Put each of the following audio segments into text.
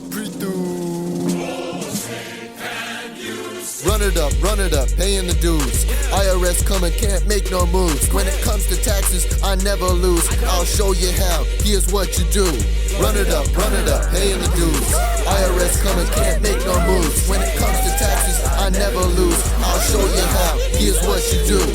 Prithu. Run it up, paying the dues. IRS coming, can't make no moves. When it comes to taxes, I never lose. I'll show you how, here's what you do. Run it up, paying the dues. IRS coming, can't make no moves. When it comes to taxes, I never lose. I'll show you how, here's what you do.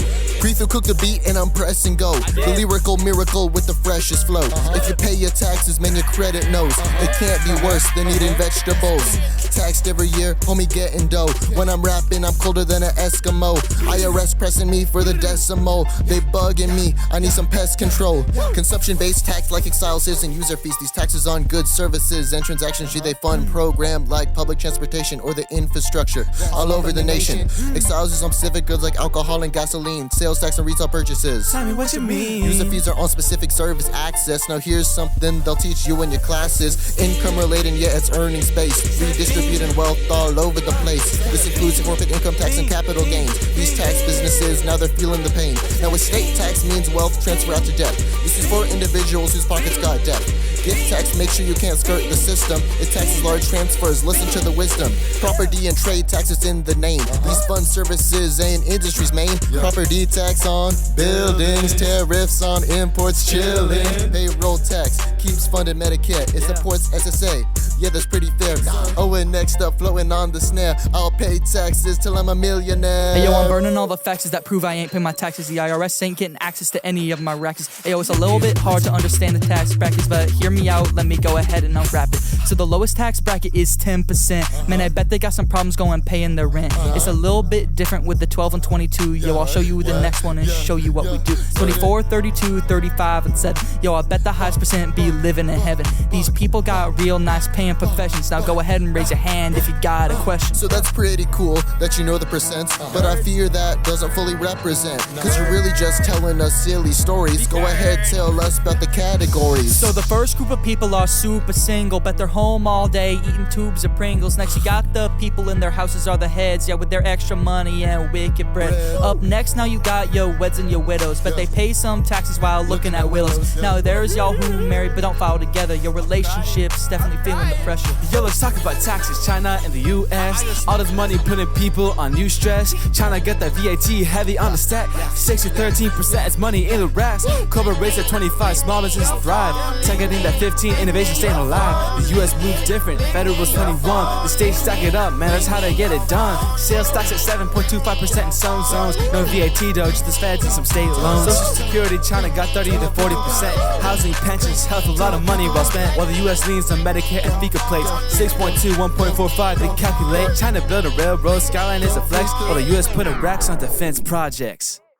Prithu cook the beat and I'm pressing go. The lyrical miracle with the freshest flow. If you pay your taxes, man, your credit knows. It can't be worse than eating vegetables. Taxed every year, homie getting dough. When I'm rapping, I'm colder than an Eskimo. IRS pressing me for the decimal. They bugging me, I need some pest control. Consumption-based tax like exiles and user fees. These taxes on goods, services, and transactions. They fund programs like public transportation or the infrastructure all over the nation. Exiles is on specific goods like alcohol and gasoline. Sales tax and retail purchases. Tell me what you mean. User fees are on specific service access. Now here's something they'll teach you in your classes. Income related, yeah, it's earning space. Redistributing wealth all over the place. This includes corporate income tax and capital gains. These tax businesses, now they're feeling the pain. Now estate tax means wealth transfer out to death. This is for individuals whose pockets got debt. Gift tax, make sure you can't skirt the system. It taxes large transfers, listen to the wisdom. Property and trade taxes in the name. These fund services ain't industry's main. Property tax on buildings, tariffs on imports, chilling. Payroll tax keeps funding Medicare. It supports SSA. Yeah, that's pretty fair. Owen next up, floating on the snare. I'll pay taxes till I'm a millionaire. Hey yo, I'm burning all the faxes that prove I ain't paying my taxes. The IRS ain't getting access to any of my rackets. Hey yo, it's a little bit hard to understand the tax brackets, but hear me out, let me go ahead and unwrap it. So the lowest tax bracket is 10%. Man, I bet they got some problems going paying their rent. It's a little bit different with the 12 and 22. Yo, I'll show you the next one and show you what we do. 24, 32, 35, and 7. Yo, I bet the highest percent be living in heaven. These people got real nice paying professions. Now go ahead and raise your hand if you got a question. So that's pretty cool that you know the percents, but I fear that doesn't fully represent. Cause you're really just telling us silly stories. Go ahead, tell us about the categories. So the first group of people are super single, bet they're home all day eating tubes of Pringles. Next you got the people in their houses are the heads, yeah, with their extra money and wicked bread. Up next now you got your weds and your widows, but they pay some taxes while looking at willows. Now there's y'all who married but don't file together. Your relationship's definitely feeling the pressure. Yo, let's talk about taxes. China and the US, all this money putting people on new stress. China get that VAT heavy on the stack. 6 to 13% is money in the racks. Corporate rates at 25, small businesses thrive. Tech getting that 15, innovation staying alive. The US moves different, federal's 21. The states stack it up, man, that's how they get it done. Sales stocks at 7.25% in some zones. No VAT though, just the feds and some state loans. Social security, China got 30 to 40%. Housing, pensions, health, a lot of money well spent. While the US leans on Medicare and FICA plates. 6.2, 1.45, they calculate. China build a railroad, skyline is a flex. While the US putting racks on defense projects. I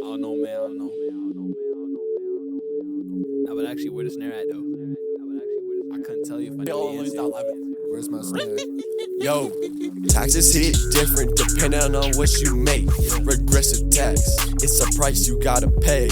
don't know, man. I don't know. Nah, but actually, where the snare at, though? I couldn't tell you if I knew the answer. Where's my snare? Yo, taxes hit different depending on what you make. Regressive tax, it's a price you gotta pay.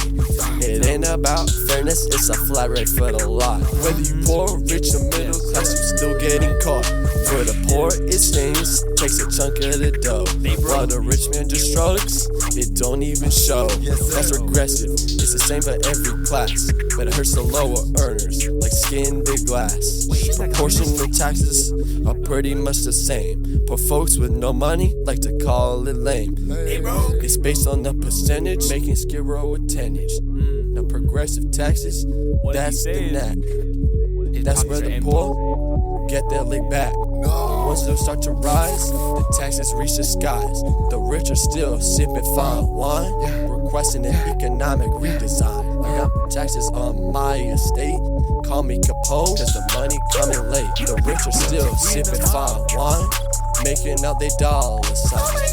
It ain't about fairness, it's a flat rate for the lot. Whether you poor, rich, or middle class, you still getting caught. For the poor, it stings, takes a chunk of the dough. While the rich man just strokes, it don't even show. That's regressive, it's the same for every class, but it hurts the lower earners, like skin to glass. Proportional taxes are pretty much the same. Poor folks with no money like to call it lame. It's based on the percentage, making Skid Row a 10-inch. Now progressive taxes, that's the knack. That's where the poor get their lick back. Once they start to rise, the taxes reach the skies. The rich are still sipping fine wine, requesting an economic redesign. I got taxes on my estate, call me Capone, cause the money coming late. The rich are still sipping fine wine, making out they dollar signs.